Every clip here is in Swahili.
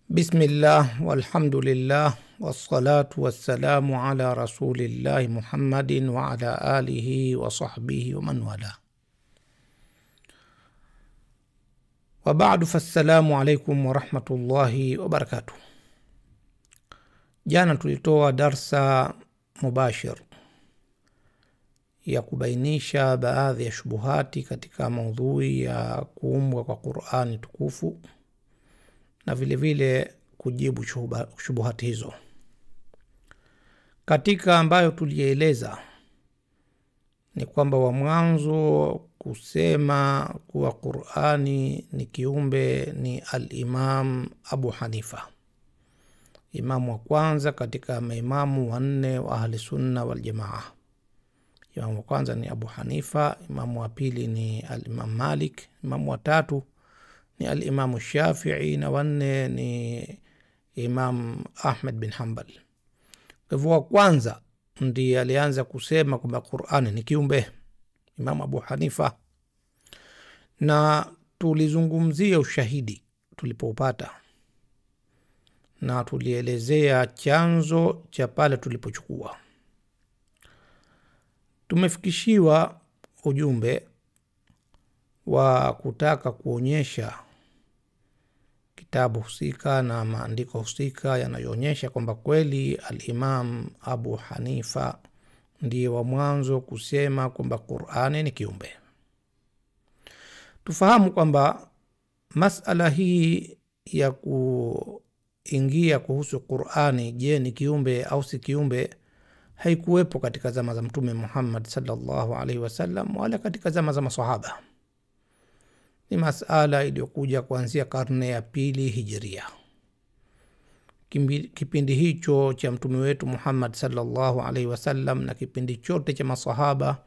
Bismillah walhamdulillah wassalatu wassalamu ala rasulillahi Muhammadin wa ala alihi wa sahbihi wa man wala. Wa ba'du, fassalamu alaikum wa rahmatullahi wa barakatuh. Jana tulitoa darsa mubashir ya kubainisha baadhi ya shubuhati katika maudhui ya kuumbwa kwa Qur'ani tukufu na vile vile kujibu shubuhati hizo. Katika ambayo tulieleza ni kwamba wa mwanzo kusema kuwa Qur'ani ni kiumbe ni al-Imam Abu Hanifa, imamu wa kwanza katika maimamu wanne wa ahli sunna wal jamaa. Imamu wa kwanza ni Abu Hanifa, imamu wa pili ni al-Imam Malik, imamu wa tatu ni al-Imam Shafi'i na wanne ni Imam Ahmad bin Hanbal. Kwa hivyo wa kwanza ndiye alianza kusema kwamba Qur'ani ni kiumbe, Imam Abu Hanifa, na tulizungumzia ushahidi tulipoupata na tulielezea chanzo cha pale tulipochukua. Tumefikishiwa ujumbe wa kutaka kuonyesha kitabu husika na maandiko husika yanayoonyesha kwamba kweli al-Imam Abu Hanifa ndiye wa mwanzo kusema kwamba Qur'ani ni kiumbe. Tufahamu kwamba masala hii ya kuingia kuhusu Qur'ani, je, ni kiumbe au si kiumbe, haikuwepo katika zama za Mtume Muhammad sallallahu alaihi wasallam wala katika zama za maswahaba. Ni masala iliyokuja kuanzia karne ya pili hijiria. Kipindi hicho cha mtume wetu Muhammad sallallahu alaihi wasallam na kipindi chote cha maswahaba,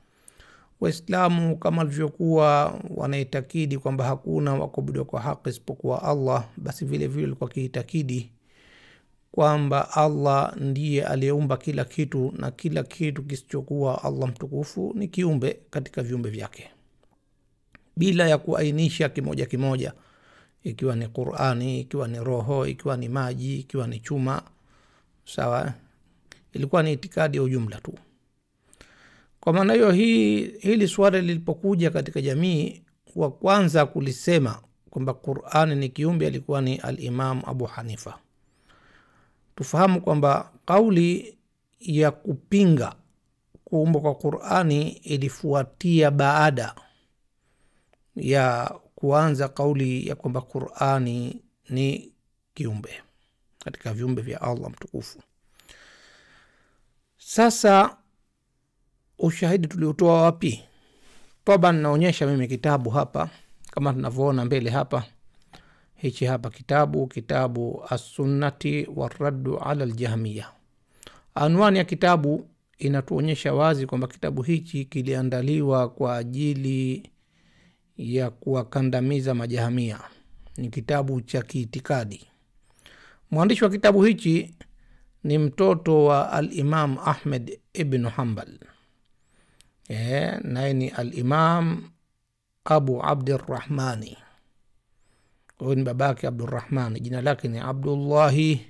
Waislamu kama walivyokuwa wanaitakidi kwamba hakuna waabudiwa kwa haki isipokuwa Allah, basi vile vile walikuwa kiitakidi kwamba Allah ndiye aliyeumba kila kitu na kila kitu kisichokuwa Allah mtukufu ni kiumbe katika viumbe vyake, bila ya kuainisha kimoja kimoja, ikiwa ni Qur'ani, ikiwa ni roho, ikiwa ni maji, ikiwa ni chuma. Sawa, ilikuwa ni itikadi ya ujumla tu. Kwa maana hiyo, hili swala lilipokuja katika jamii, wa kwanza kulisema kwamba Qur'ani ni kiumbe alikuwa ni al-Imam Abu Hanifa. Tufahamu kwamba kauli ya kupinga kuumbwa kwa Qur'ani ilifuatia baada ya kuanza kauli ya kwamba Qur'ani ni kiumbe katika viumbe vya Allah mtukufu. Sasa ushahidi tuliotoa wapi? Toba naonyesha mimi kitabu hapa kama tunavyoona mbele hapa. Hichi hapa kitabu As-Sunnati war-Raddu ala al-Jahmiyah. Anwani ya kitabu inatuonyesha wazi kwamba kitabu hichi kiliandaliwa kwa ajili ya kuwakandamiza majahamia. Ni kitabu cha kiitikadi. Mwandishi wa kitabu hichi ni mtoto wa al-Imam Ahmad ibn Hanbal. Naye ni al-Imam Abu Abdurrahmani. Huyu ni babake Abdurrahman, jina lake ni Abdullahi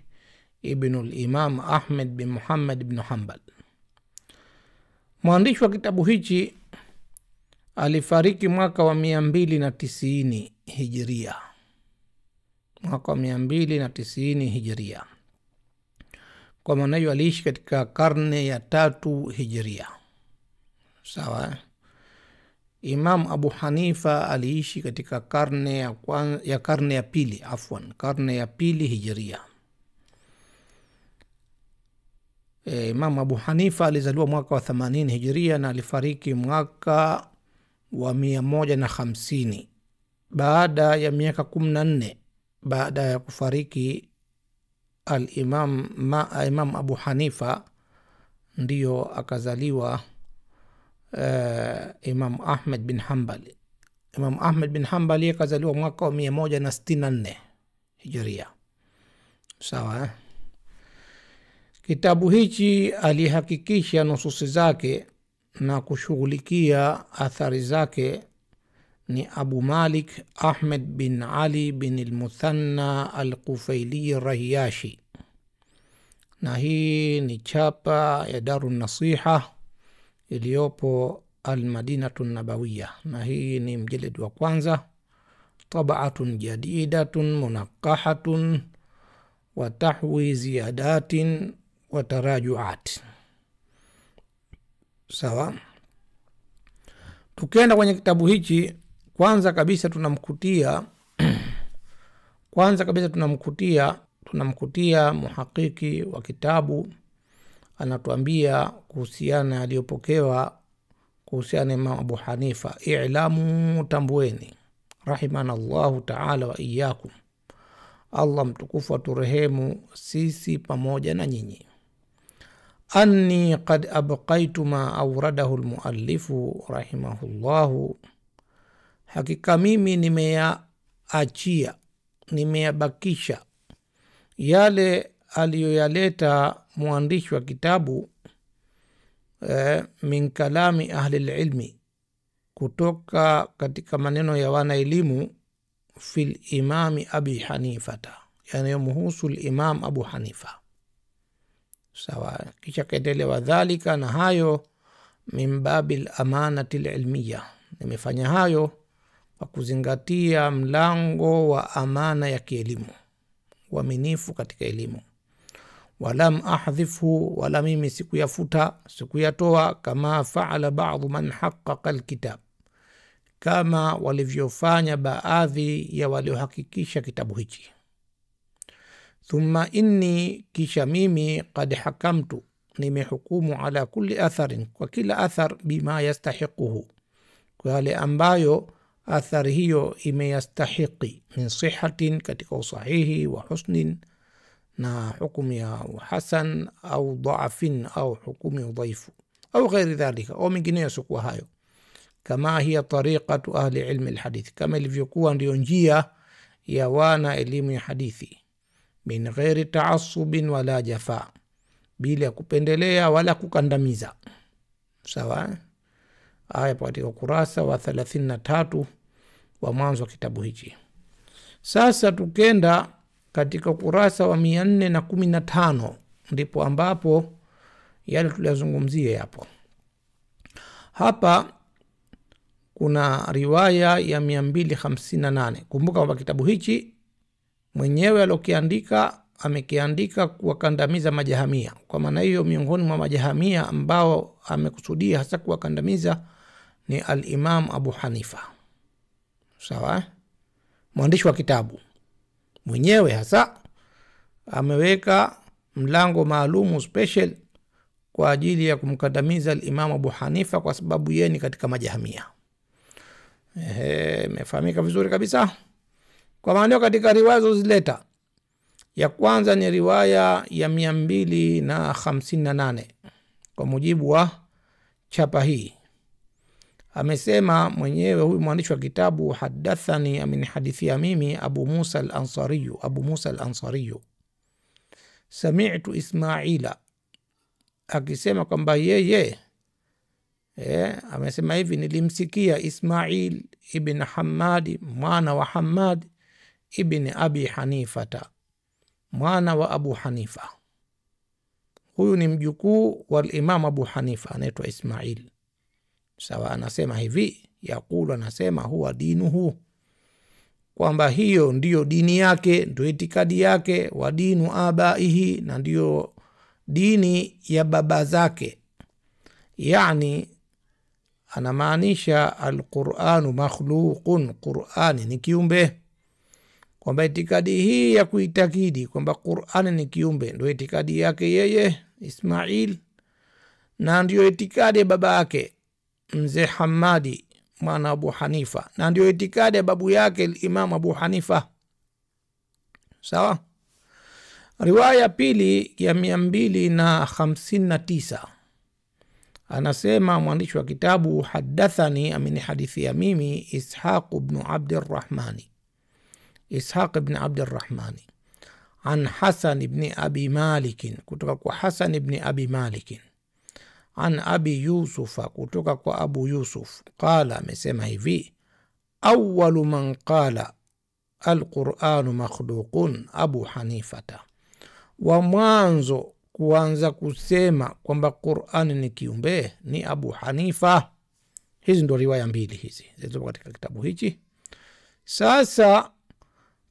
ibn al-Imam Ahmad bin Muhammad ibn Hanbal. Mwandishi wa kitabu hichi alifariki mwaka wa 290 hijiria. Mwaka wa 290 hijiria. Kwa maana hiyo aliishi katika karne ya 3 hijiria. Sawa. Imam Abu Hanifa aliishi katika karne ya pili, karne ya pili hijiria. Imam Abu Hanifa alizaliwa mwaka wa 80 hijiria na alifariki mwaka wa 150 baada ya miaka 14 baada ya kufariki Imam Abu Hanifa, ndiyo akazaliwa Imam Ahmad bin Hanbal. Imam Ahmad bin Hanbal akazaliwa mwaka wa 164 hijiria. Sawa. Kitabu hichi alihakikisha nususi zake na kushughulikia athari zake ni Abu Malik Ahmed bin Ali bin al-Muthanna al-Qufaili Rahiyashi, na hii ni chapa ya Darun Nasiha iliyopo Al-Madinatu Nabawiyya, na hii ni mjeledi wa kwanza, tabaatun jadidatun munaqahatun wa tahwi ziyadatin wa tarajuat. Sawa. Tukienda kwenye kitabu hichi, kwanza kabisa tunamkutia muhakiki wa kitabu anatuambia kuhusiana aliyopokewa kuhusiana Imam Abu Hanifa. I'lamu, tambueni, rahimanallahu ta'ala wa iyyakum, Allah mtukufu aturehemu sisi pamoja na nyinyi. Anni qad abqaitu ma awradahu almuallifu rahimahullahu, hakika mimi nimeyabakisha yale aliyoyaleta mwandishi wa kitabu min kalami ahli ilmi, kutoka katika maneno ya wana elimu, fil imami Abi Hanifata, yani yamhusu al-Imam Abu Hanifa. Sawa. Kisha kaendelea dhalika, na hayo min babil amanati al-ilmiya, nimefanya hayo kwa kuzingatia mlango wa amana ya kielimu, uaminifu katika elimu. Walam ahdhifhu, wala mimi sikuyafuta, sikuyatoa, kama faala ba'dhu man haqqaqa al-kitab, kama walivyofanya baadhi ya waliohakikisha kitabu hichi. Thumma inni, kisha mimi, qad hakamtu, nimehukumu, ala kulli atharin, kwa kila athar, bima yastahiquhu, kwa yale ambayo athari hiyo imeyastahiqi, min sihatin, katika usahihi, wa husnin, na hukumu ya hasan, au dhaafin, au hukumu ya dhaifu, au ghairi dhalika, au mingineyo sikuwa hayo. Kama hiya tariqatu ahli ilmi alhadith, kama ilivyokuwa ndio njia ya wana elimu ya hadithi, min ghairi ta'assubin wala jafa, bila kupendelea wala kukandamiza. Sawa. Aya katika ukurasa wa 33 wa mwanzo wa kitabu hichi. Sasa tukenda katika ukurasa wa 415, ndipo ambapo yale tuliyozungumzia hapo. Hapa kuna riwaya ya 258. Kumbuka kwamba kitabu hichi mwenyewe alokiandika amekiandika kuwakandamiza majahamia. Kwa maana hiyo, miongoni mwa majahamia ambao amekusudia hasa kuwakandamiza ni al-Imam Abu Hanifa. Sawa. Mwandishi wa kitabu mwenyewe hasa ameweka mlango maalumu special kwa ajili ya kumkandamiza al-Imam Abu Hanifa, kwa sababu yeye ni katika majahamia. Imefahamika vizuri kabisa. Kwa maana katika riwaya zilizoleta, ya kwanza ni riwaya ya 258 kwa mujibu wa chapa hii. Amesema mwenyewe huyu mwandishi wa kitabu, hadathani, amenihadithia mimi, Abu Musa al-Ansari, sami'tu Ismaila, akisema kwamba yeye amesema hivi, nilimsikia Ismail ibn Hammad, mwana wa Hammad ibn Abi Hanifata, mwana wa Abu Hanifa. Huyu ni mjukuu wa Imam Abu Hanifa, anaitwa Ismail. Sawa. Anasema hivi, yakulu, anasema, huwa dinuhu, kwamba hiyo ndiyo dini yake, ndio itikadi yake, wa dinu abaihi, na ndiyo dini ya baba zake. Yani anamaanisha al-Qur'anu makhluqun, Qur'ani ni kiumbe. Kwamba itikadi hii ya kuitakidi kwamba Qur'ani ni kiumbe ndio itikadi yake yeye Ismail, na ndio itikadi ya baba yake mzee Hamadi mwana Abu Hanifa, na ndio itikadi ya babu yake Imam Abu Hanifa. Sawa. Riwaya pili ya 259, anasema mwandishi wa kitabu, hadathani, amenihadithia mimi, Ishaq ibn Abdurrahmani, an Hasan ibn Abi Malik, kutoka kwa Hasan ibn Abi Malik, an Abi Yusufa, kutoka kwa Abu Yusuf, qala, amesema hivi, awwalu man qala alquranu makhluqun Abu Hanifata, wa mwanzo kuanza kusema kwamba Qur'an ni kiumbe ni Abu Hanifa. Hizi ndo riwaya mbili hizi zilizo katika kitabu hichi. Sasa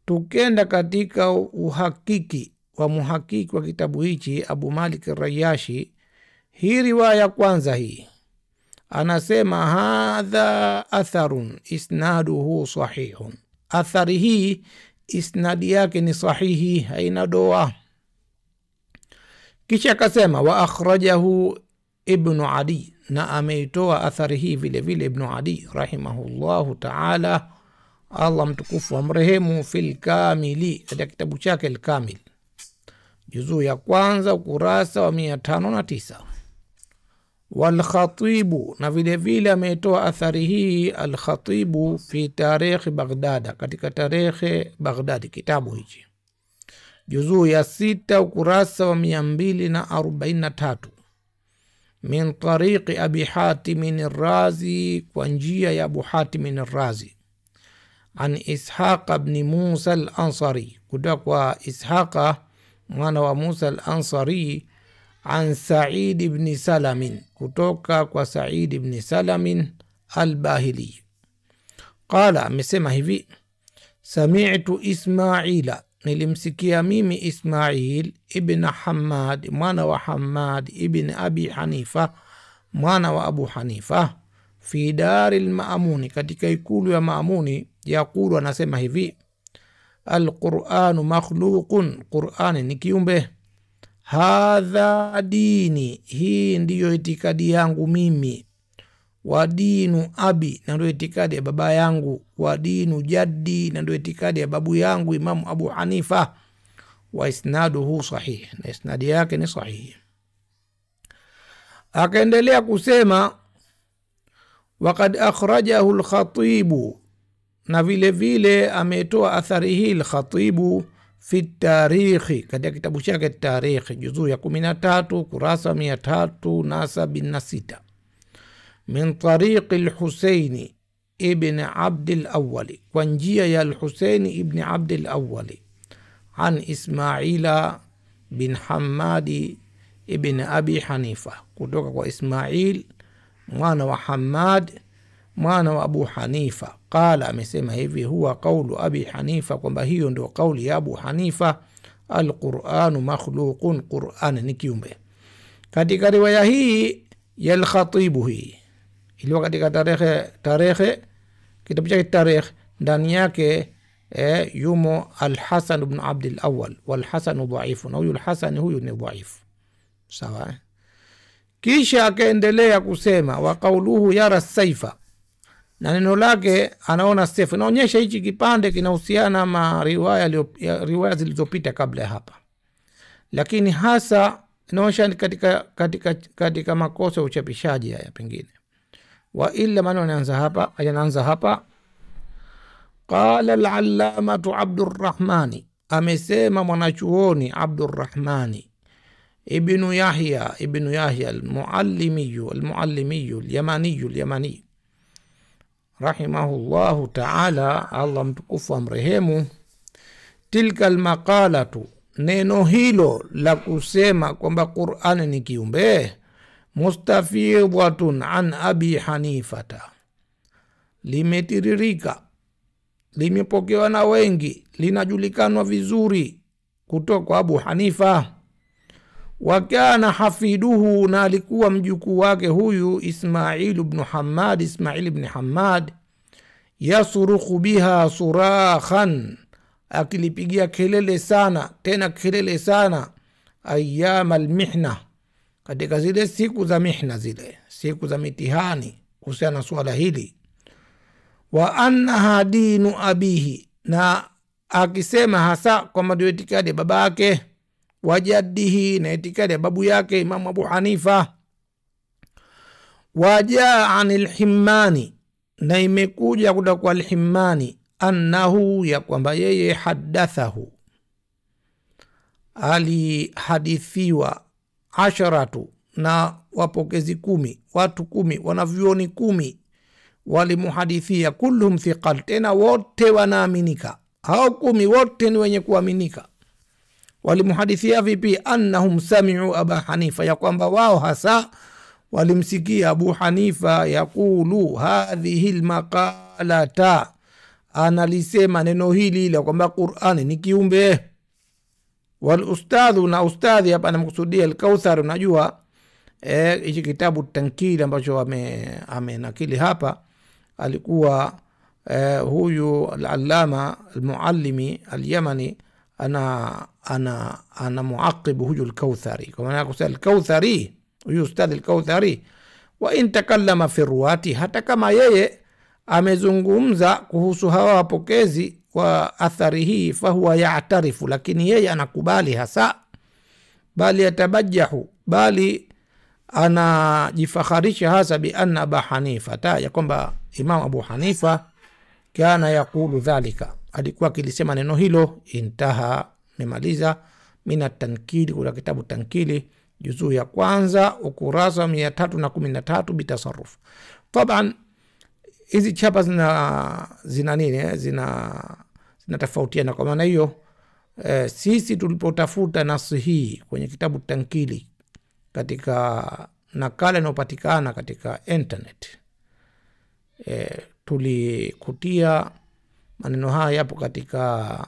tukenda katika uhakiki wa muhakiki wa kitabu hichi Abu Malik Rayashi, hii riwaya kwanza hii anasema hadha atharun isnaduhu sahihun, athari hii isnadi yake ni sahihi, haina doa. Kisha akasema wa akhrajahu Ibn Adi, na ameitoa athari hii vile vile Ibn Adi rahimahullahu ta'ala, Allah mtukufu amrehemu, fil kamili, katika kitabu chake al-Kamil juzuu ya kwanza ukurasa wa 509. Wal Khatibu, na vile vile ameitoa athari hii al-Khatibu fi tarikh Baghdad, katika tarikh Baghdad kitabu hichi juzuu ya 6 ukurasa wa 243, min tariqi Abi Hatim ar-Razi, kwa njia ya Abu Hatim ar-Razi, an Ishaq ibn Musa al-Ansari, kutoka kwa Ishaqa mwana wa Musa al-Ansari, an Sa'id ibn Salamin, kutoka kwa Sa'id ibn Salamin al-Bahili. Qala, amesema hivi, sami'tu Ismaila, nilimsikia mimi Ismail ibn Hammad mwana wa Hammad ibn Abi Hanifa mwana wa Abu Hanifa, fi dari al-Ma'muni, katika ikulu ya Ma'muni, yakulu, anasema hivi, al-Qur'anu makhluqun, Qur'ani ni kiumbe, hadha dini, hii ndiyo itikadi yangu mimi, wa dinu abi, na ndio itikadi ya baba yangu, wa dinu jaddi, na ndio itikadi ya babu yangu Imam Abu Hanifa, wa isnaduhu sahih, na isnadi yake ni sahihi. Akaendelea kusema waqad akhrajahu al-Khatibu, na vile vile ametoa athari hii al-Khatibu fi tarikhi, katika kitabu chake Tarikh juzuu ya 13 kurasa 376, min tariqi al-Husayn ibn Abd al-Awwal, kwa njia ya al-Husayn ibn Abd al-Awwal, an Ismaila bin Hammad ibn Abi Hanifa, kutoka kwa Ismail mwana wa Hammad mwana wa Abu Hanifa. Qala, amesema hivi, huwa qawlu Abi Hanifa, kwamba hiyo ndio kauli ya Abu Hanifa, al-Qur'anu makhluqun, Qur'an ni kiumbe. Katika riwaya hii ya al-Khatibu, hii iliyo katika tarikh kitabu chake Tarikh, ndani yake yumo al-Hasan ibn Abd al-Awwal, wal-Hasan dhaifu, na huyu al-Hasan huyu ni dhaifu, sawa. Kisha akaendelea kusema wa qawluhu yara saifa, na neno lake anaona sefu. Inaonyesha hichi kipande kinahusiana na riwaya zilizopita kabla hapa, lakini hasa inaonyesha katika makosa ya uchapishaji haya pengine, wa illa maana anaanza hapa. Qala al-allamatu Abdurrahmani, amesema mwanachuoni Abdurrahmani ibn Yahya al-Muallimi al-Yamani rahimahullahu ta'ala, Allah mtukufu amrehemu, tilka al-maqalatu, neno hilo la kusema kwamba Qur'an ni kiumbe, mustafidhatun an Abi Hanifata, limetiririka, limepokewa na wengi, linajulikanwa vizuri kutoka kwa Abu Hanifa. Wakana hafiduhu, na alikuwa mjukuu wake huyu Ismail ibn Hammad, yasruhu biha surakhan, akilipigia kelele sana, tena kelele sana, ayyam al-mihna, katika zile siku za mihna, zile siku za mitihani, kuhusiana swala hili. Wa annaha dinu abihi, na akisema hasa kwamba ndio itikadi ya baba yake, wajadihi, na itikadi ya babu yake Imam Abu Hanifa. Wajaa anil Himmani, na imekuja kutoka kwa al-Himmani, annahu, ya kwamba yeye, hadathahu, alihadithiwa, asharatu, na wapokezi 10, watu 10, wanavyuoni 10, walimuhadithia, kulluhum thiqal, tena wote wanaaminika, hao 10 wote ni wenye kuaminika. Walimuhadithia vipi? Annahum sami'u Aba Hanifa, ya kwamba wao hasa walimsikia Abu Hanifa yakulu hadhihi almaqalata, analisema neno hili la kwamba Qur'ani ni kiumbe. Wal ustadhu, na ustadhi hapa anamkusudia al-Kauthar. Unajua hichi kitabu Tankili ambacho amenakili hapa, alikuwa huyu al-Allama al-Muallimi al-Yamani ana muaqibu huyu al-Kauthari, kwa maana kusema al-Kauthari, huyu ustadhi al-Kauthari, wa in takallama fi ruwati, hata kama yeye amezungumza kuhusu hawa wapokezi wa athari hii, fahuwa ya'tarifu, lakini yeye anakubali hasa, bali yatabajahu, bali anajifakharisha hasa bi anna Aba Hanifa, ya kwamba Imam Abu Hanifa kana yakulu dhalika, alikuwa akilisema neno hilo. Intaha, memaliza mina Tankili, kuna kitabu Tankili juzuu ya kwanza ukurasa 313 bitasarruf. Taban hizi chapa zina nini, zina tofautiana. Kwa maana hiyo sisi tulipotafuta nasi hii kwenye kitabu Tankili katika nakala inayopatikana katika internet, tulikutia maneno haya yapo katika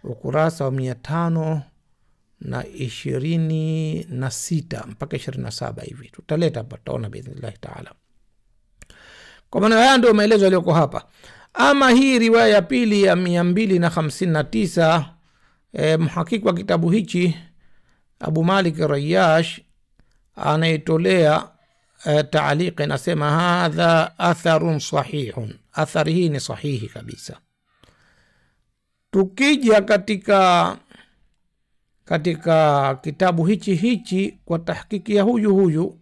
ukurasa wa 526 mpaka 27 hivi. Tutaleta hapa, tutaona biidhnillah taala. Kwa maana haya ndio maelezo yaliyoko hapa. Ama hii riwaya ya pili ya 259, mhakiki wa kitabu hichi Abu Malik Rayash anaitolea taalika, inasema hadha atharun sahihun, athari hii ni sahihi kabisa. Tukija katika kitabu hichi kwa tahkiki ya huyu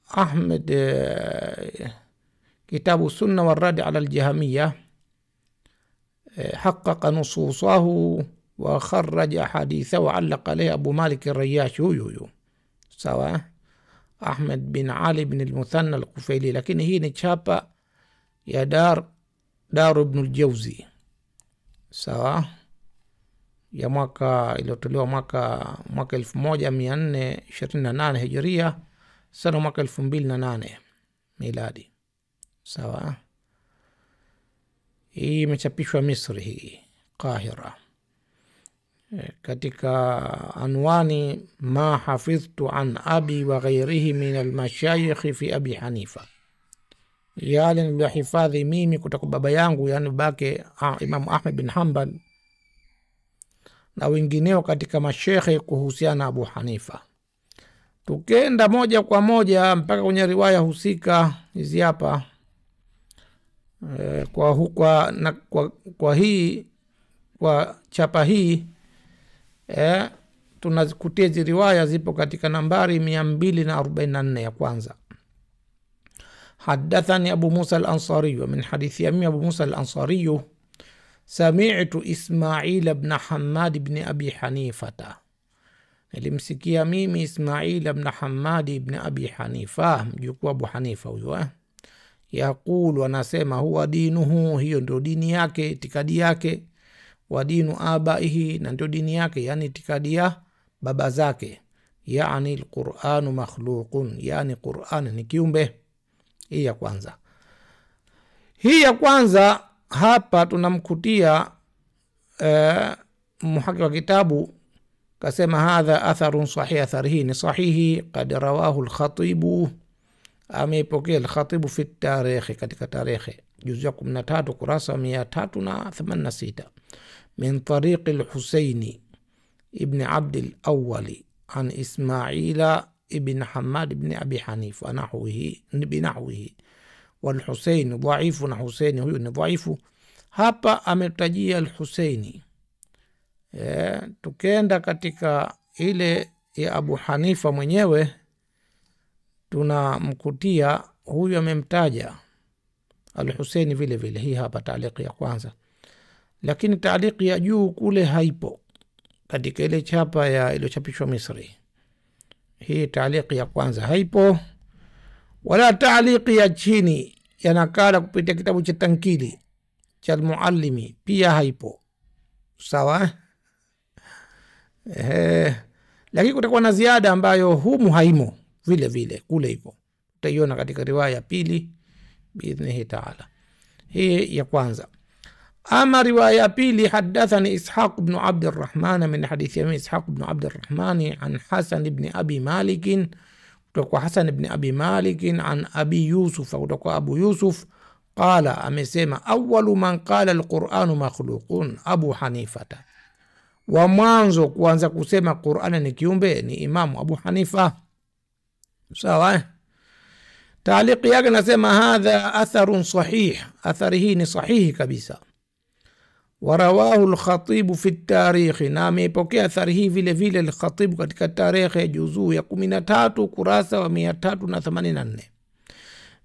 Ahmed, kitabu Sunna wa Rad ala al-Jahmiyya, haqqaqa nususahu wa kharraja haditha wa allaqa alayhi Abu Malik Rayash, huyu sawa, Ahmed bin Ali bin al-Muthanna al-Qufaili, lakini hii ni chapa ya Dar ibn al-Jawzi, sawa, ya mwaka iliyotolewa mwaka 1428 Hijria, sana mwaka 2008 miladi, sawa. Hii imechapishwa Misri, hii Qahira, katika anwani ma hafidhtu an abi wa ghairihi min almashayikh fi Abi Hanifa, yale nilihifadhi mimi kutoka baba yangu, yani bake Imam Ahmed bin Hanbal na wengineo katika mashekhe kuhusiana na Abu Hanifa. Tukenda moja kwa moja mpaka kwenye riwaya husika hizi hapa, kwa chapa hii tunazikutia hizi riwaya, zipo katika nambari 244 ya kwanza. Hadathani Abu Musa al-Ansari, min hadithi ya Abu Musa al-Ansari, sami'tu Ismail ibn Hammad ibn Abi Hanifata, nilimsikia mimi Ismail ibn Hammad ibn Abi Hanifa, mjukuu Abu Hanifa huyo, yakulu, anasema, huwa dinuhu, hiyo ndio dini yake, itikadi yake, wa dinu abaihi, na ndio dini yake, yani itikadi ya baba zake, yani al-Qur'anu makhluqun, yani Qur'an ni kiumbe. Hii ya kwanza. Hii ya kwanza hapa tunamkutia muhakiki wa kitabu kasema hadha atharun sahih, athari hii ni sahihi, qad rawahu al-Khatibu, ameipokea al-Khatibu fi tarikh, katika tarikhi juzu ya 13 kurasa 386, min tariq al-Husaini ibn Abd al-Awwali an Ismaila ibn Hammad ibn Abi Hanifa nahwihi binahwihi, wal Husaini dhaifu, na Husaini huyu ni dhaifu. Hapa ametajia al-Husaini. Tukenda katika ile ya Abu Hanifa mwenyewe tunamkutia huyu amemtaja al-Husaini vile vile. Hii hapa taaliki ya kwanza, lakini taaliki ya juu kule haipo katika ile chapa ya iliyochapishwa Misri. Hii taaliki ya kwanza haipo, wala ta'liqi ya chini ya nakala kupitia kitabu cha tankili cha Almuallimi pia haipo. Sawa? Lakini kutakuwa na ziada ambayo humu haimo vile vile kule hivyo. Utaiona katika riwaya pili biidhnihi ta'ala. Hii ya kwanza. Ama riwaya pili, hadathani Ishaq ibn Abd al-Rahman min hadithi ya Ishaq ibn Abd al-Rahman an Hasan ibn Abi Malik, kutoka Hasan ibn Abi Malik an Abi Yusuf, kutoka Abu Yusuf qala, amesema awwalu man qala al-Qur'anu makhluqun Abu Hanifata, wa mwanzo kuanza kusema Qur'ani ni kiumbe ni Imam Abu Hanifa. Sawa? Taaliqi yake nasema hadha atharun sahih, athari hii ni sahihi kabisa. Warawahu al-Khatib fi at-Tarikh, na amepokea athari hii vile vile al-Khatib katika Tarikh ya juzuu ya 13 kurasa wa 384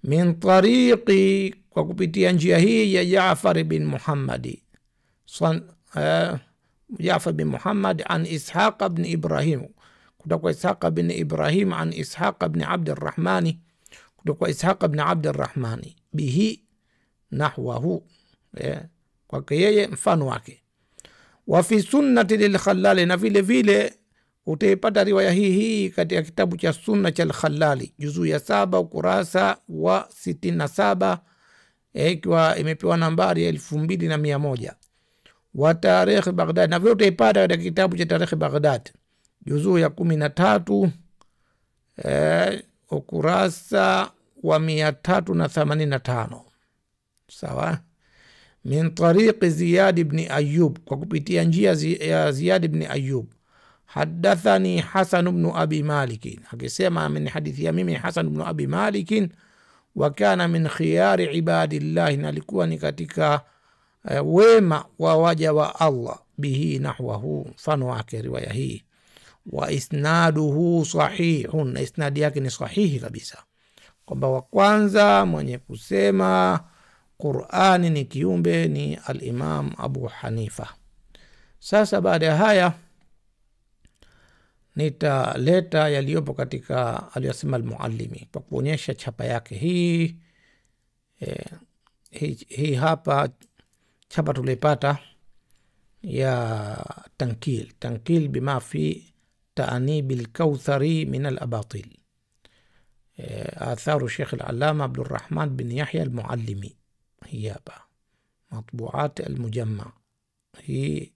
min tariqi, kwa kupitia njia hii ya Jaafar bin Muhammad Jaafar bin Muhammad an Ishaq ibn Ibrahim, kutoka Ishaq ibn Ibrahim an Ishaq ibn Abd al-Rahman, kutoka Ishaq ibn Abd al-Rahman bihi nahwahu, kwa yeye mfano wake. Wa fi sunnati lil-Khallali, na vile vile utaipata riwaya hii katika kitabu cha sunna cha al-Khallali juzuu ya 7 ukurasa wa 67, ikiwa imepewa nambari 2100. Wa Tarikh Baghdad, na vile utaipata katika kitabu cha Tarikh Baghdad juzuu ya 13 ukurasa wa 385. Sawa? Min tariqi Ziyad ibn Ayyub, kwa kupitia njia ya Ziyad ibn Ayyub. Hadathani Hasan ibn Abi Malik, akisema min hadithi ya mimi Hasan ibn Abi Malik, wa kana min khiyari ibadillah, na alikuwa ni katika wema wa waja wa Allah, bihi nahwahu, mfano wake riwaya hii. Wa isnaduhu sahihun, na isnadi yake ni sahihi kabisa, kwamba wa kwanza mwenye kusema Qur'ani ni kiumbe ni al-Imam Abu Hanifa. Sasa baada ya haya nitaleta yaliyopo katika aliyosema al-Muallimi kwa kuonyesha chapa yake hii. Hii hapa chapa tulipata ya tankil bima fi ta'nib al-Kawthari min al-abatil, atharu Sheikh al-Allama Abdul Rahman bin Yahya al-Muallimi. Hii hapa matbuat al-Mujamma, hii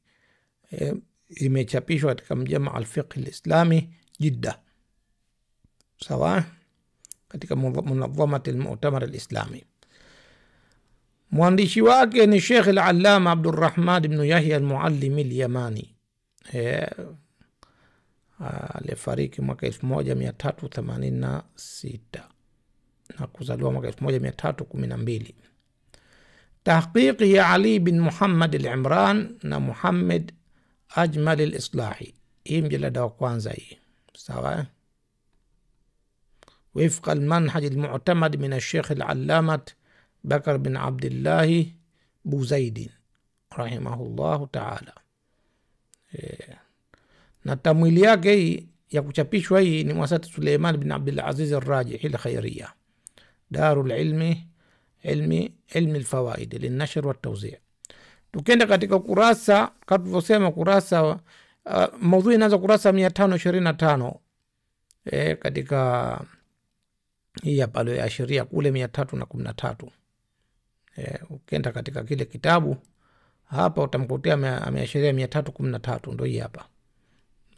imechapishwa katika Mujamma al-Fiqh al-Islami Jidda. Sawa? Katika munadhamat al-Mu'tamar al-Islami. Mwandishi wake ni Sheikh al-Allama Abdul Rahman ibn Yahya al-Muallimi al-Yamani, alifariki mwaka 1386 na kuzaliwa mwaka 1312. Tahqiqi ya Ali bin Muhammad al-Imran na Muhammad Ajmal al-Islahi, hii mjalada wa kwanza hii. Sawa? Wifqa al-manhaj al-mu'tamad min al-Sheikh al-Allamat Bakr bin Abdullah Buzaidin rahimahullahu ta'ala. Na tamwili yake hii ya kuchapishwa hii ni Muasasat Suleiman bin Abdul Aziz al-Rajih al-Khairiyya, Darul Ilmi al-Fawaid lin-nashr wa at-tawzi'. Tukenda katika kurasa kama tulivyosema, kurasa maudhui inaanza kurasa 525, katika hii hapa aliyoashiria kule 313. Ukenda katika kile kitabu hapa utamkutia ameashiria 313, ndio hii hapa.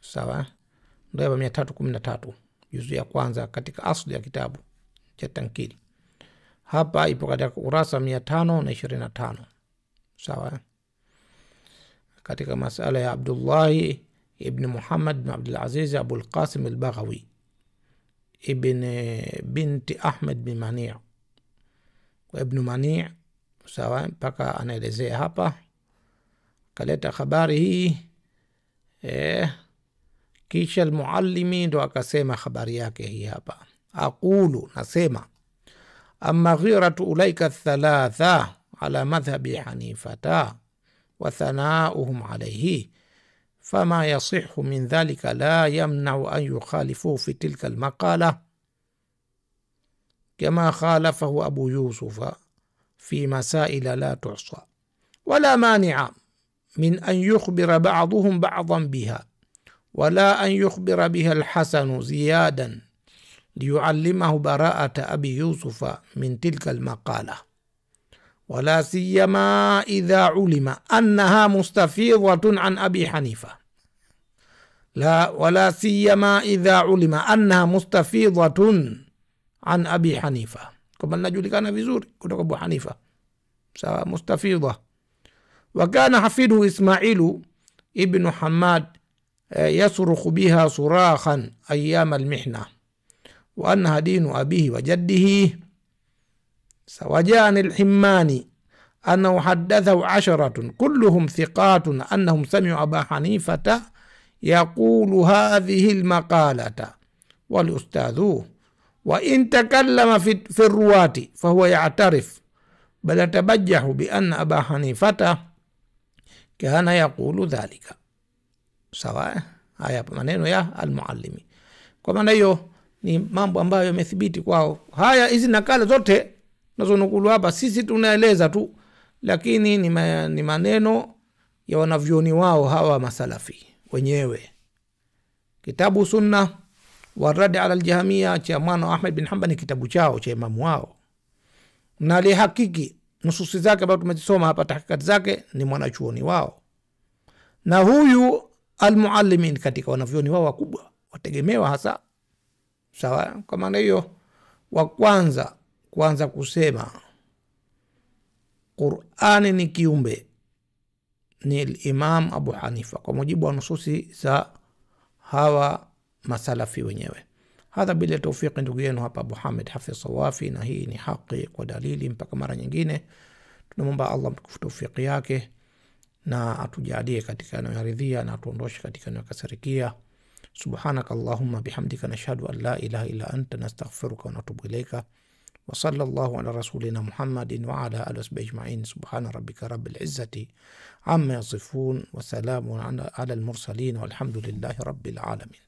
Sawa? Ndio hapa 313 juzu ya kwanza katika asli ya kitabu cha tankili. Hapa ipo katika kurasa 525. Sawa? Katika masala ya Abdullah ibn Muhammad ibn Abdul Aziz Abu al-Qasim al-Baghawi ibn binti Ahmed bin Mani' wa ibn Mani'. Sawa? Mpaka anaelezea hapa, kaleta habari hii, kisha al-Muallimi ndo akasema habari yake hii hapa. Aqulu, nasema, amma ghiratu ulaika thalatha ala madhhabi Hanifata wa thanauhum alayhi fama yasihhu min dhalika la yamna'u an yukhalifu fi tilka al-maqala. كما خالفه أبو يوسف في مسائل لا تحصى، ولا مانع من أن يخبر بعضهم بعضا بها، ولا أن يخبر بها الحسن زيادا ليعلمه براءة أبي يوسف من تلك المقالة، ولا سيما إذا علم أنها مستفيضة عن أبي حنيفة. لا، ولا سيما إذا علم أنها مستفيضة عن أبي حنيفة، كما نجولي كان vizuri kutoka Abu Hanifa sawa, mustafidha. وكان حفيده إسماعيل ابن حماد يصرخ بها صراخا أيام المحنة، وأنها دين أبيه وجده. وجاء الحماني أنه حدثه 10 كلهم ثقات أنهم سمعوا أبا حنيفة يقول هذه المقالة، والأستاذ وإن تكلم في الرواة فهو يعترف بل يتبجح بأن أبا حنيفة كان يقول ذلك. sawa. Haya maneno ya Al-Muallimi. Kwa maana hiyo ni mambo ambayo yamethibiti kwao. Haya, hizi nakala zote nazonukulu hapa sisi tunaeleza tu, lakini ni maneno ya wanavyoni wao hawa masalafi wenyewe. Kitabu Sunna wa Rad ala al-Jahmiyya cha mwana Ahmad bin Hanbal ni kitabu chao cha imamu wao, na lihakiki nususi zake ambazo tumezisoma hapa, tahqiqati zake ni mwanachuoni wao, na huyu Al-Muallimin katika wanavyoni wao wakubwa wategemewa hasa. Sawa. Kwa maana hiyo wa kwanza kusema Qur'ani ni kiumbe ni Imam Abu Hanifa kwa mujibu wa nususi za hawa masalafi wenyewe. Hadha bila tawfiki ndugu yenu hapa Abu Hamid Hafidh Sawafi, na hii ni haki kwa dalili. Mpaka mara nyingine, tunamwomba Allah mtukufu tawfiki yake na atujalie katika anayoridhia na atuondoshe katika anayokasirikia. Subhanaka Allahumma bihamdika nashhadu an la ilaha illa anta nastaghfiruka wa natubu ilayka. wa sallallahu ala rasulina Muhammadin wa ala alihi wasahbihi ajma'in. Subhana rabbika rabbil izzati amma yasifun wa salamun ala al-mursalin walhamdulillahi rabbil alamin.